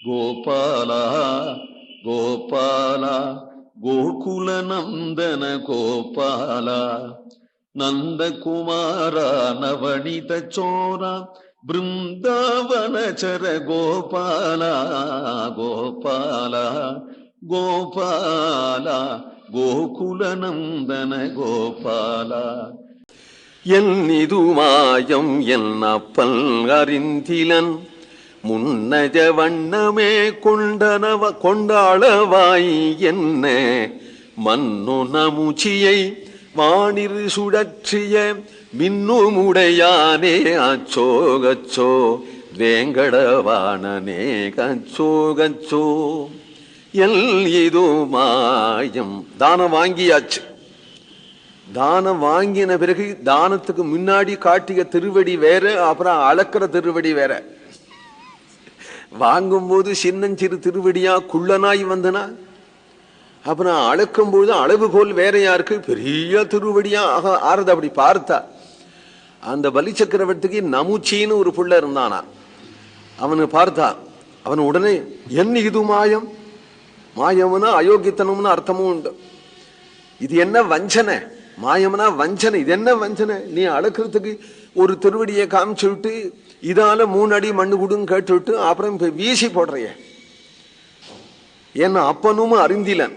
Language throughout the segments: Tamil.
ಗೋಪಾಲ ಗೋಪಾಲ ಗೋಕುಲ ನಂದನ ಗೋಪಾಲ ನಂದಕುಮಾರ ನವನಿತ ಚೋರ ಬೃಂದಾವನಚರ ಗೋಪಾಲ ಗೋಪಾಲ ಗೋಪಾಲ ಗೋಕುಲ ನಂದನ ಗೋಪಾಲ. என்னிது மாயம் என்னப்பல் அறிந்திலன் முன்னஜ வண்ணமே கொண்டாளவாய் என்ன மன்னு நமுச்சியை வானிரு சுழற்றிய மின்னுமுடையானே அச்சோ கச்சோ வேங்கடவாணனே கச்சோ கச்சோ. எல் இது மாயம். தானம் வாங்கியாச்சு. தானம் வாங்கின பிறகு தானத்துக்கு முன்னாடி காட்டிய திருவடி வேற, அப்புறம் அளக்கிற திருவடி வேற. வாங்கும்போது சின்னஞ்சிறு திருவடியா குள்ளனாய் வந்தனா, அப்புறம் அளக்கும் போது அளவுகோல் வேறையா இருக்கு, பெரிய திருவடியா ஆறுது. அப்படி பார்த்தா அந்த பலி சக்கரவர்த்திக்கு நமுச்சின்னு ஒரு புள்ள இருந்தானா. அவனு பார்த்தா அவன் உடனே என்ன இது மாயம், மாயம்னா அயோக்கியத்தனம்னு அர்த்தமும் உண்டு. இது என்ன வஞ்சனை, மாயம்னா வஞ்சனை. இது என்ன வஞ்சனை? நீ அளக்கிறதுக்கு ஒரு திருவடியை காமிச்சு விட்டு இதால 3 அடி மண்ணு குடுன்னு கேட்டு விட்டு அப்புறம் வீசி போடுறைய. என்ன அப்பனும் அறிந்திலன்.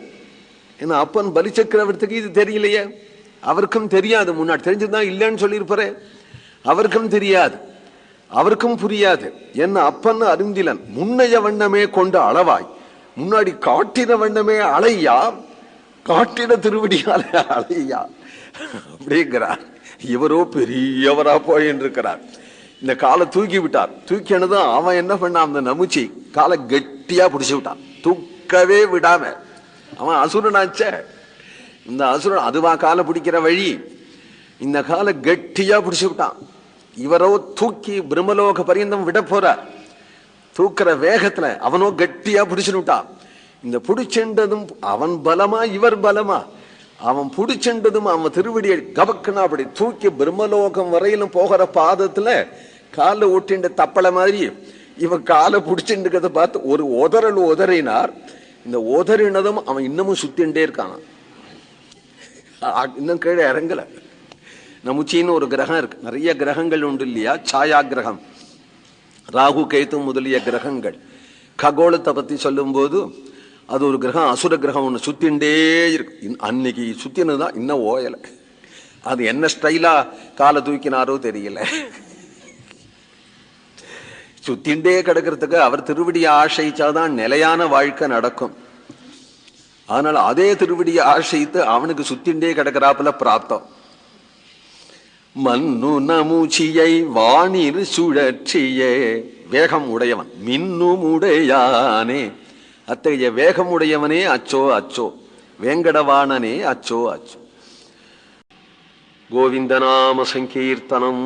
என்ன அப்பன் பலி சக்கரவர்த்திக்கு இது தெரியலையே, அவருக்கும் தெரியாது. முன்னாடி தெரிஞ்சுதான் இல்லைன்னு சொல்லியிருப்பாரு. அவருக்கும் தெரியாது, அவருக்கும் புரியாது. என்ன அப்பன் அறிந்திலன் முன்னைய வண்ணமே கொண்ட அளவாய், முன்னாடி காட்டின வண்ணமே அலையா, காட்டின திருவடியால அலையா அப்படிங்கிறார். இவரோ பெரியவரா போயின்றிருக்கிறார். இந்த காலை தூக்கி விட்டார். தூக்கினதும் அவன் என்ன பண்ணான், அந்த நமுச்சி காலை கெட்டியா பிடிச்சு விட்டான், தூக்கவே விடாம. அவன் அசுரனாச்ச. இந்த அசுரன் அதுவா காலை பிடிக்கிற வழி. இந்த காலை கெட்டியா பிடிச்சு விட்டான். இவரோ தூக்கி பிரம்மலோக பரியந்தம் விட போறார். தூக்குற வேகத்துல அவனோ கெட்டியா பிடிச்சுன்னு விட்டான். இந்த பிடிச்சென்றதும் அவன் பலமா இவர் பலமா, அவன் பிடிச்சென்றதும் அவன் திருவடியை கபக்குனா அப்படி தூக்கி பிரம்மலோகம் வரையிலும் போகிற பாதத்துல காலை ஒட்டின்ற தப்பளை மாதிரி இவன் காலை பிடிச்சுன்றத பார்த்து ஒரு உதறல் உதறினார். இந்த உதறினதும் அவன் இன்னமும் சுத்தின்ண்டே இருக்கான், இன்னும் கீழே இறங்கல. நமுச்சின்னு ஒரு கிரகம் இருக்கு. நிறைய கிரகங்கள் உண்டு இல்லையா, சாயா கிரகம், ராகு கேது முதலிய கிரகங்கள். ககோளத்தை பத்தி சொல்லும் போது அது ஒரு கிரகம், அசுர கிரகம் ஒன்று சுத்தின்ண்டே இருக்கு. அன்னைக்கு சுத்தினதுதான் இன்னும் ஓயலை. அது என்ன ஸ்டைலா காலை தூக்கினாரோ தெரியல, சுத்தின்ண்டே கிடக்கிறதுக்கு அவர் திருவடியை ஆசைச்சாதான் நிலையான வாழ்க்கை நடக்கும். அதனால அதே திருவடியை ஆசைத்து அவனுக்கு சுத்தின்ண்டே கிடக்கிறாப்புல பிராப்தம். மன்னு நமுச்சியை வானிரு சுழற்றியே, வேகம் உடையவன், மின்னும் உடையானே, அத்தகைய வேகமுடையவனே அச்சோ அச்சோ, வேங்கடவாணனே அச்சோ அச்சோ. கோவிந்தநாம சங்கீர்த்தனம்.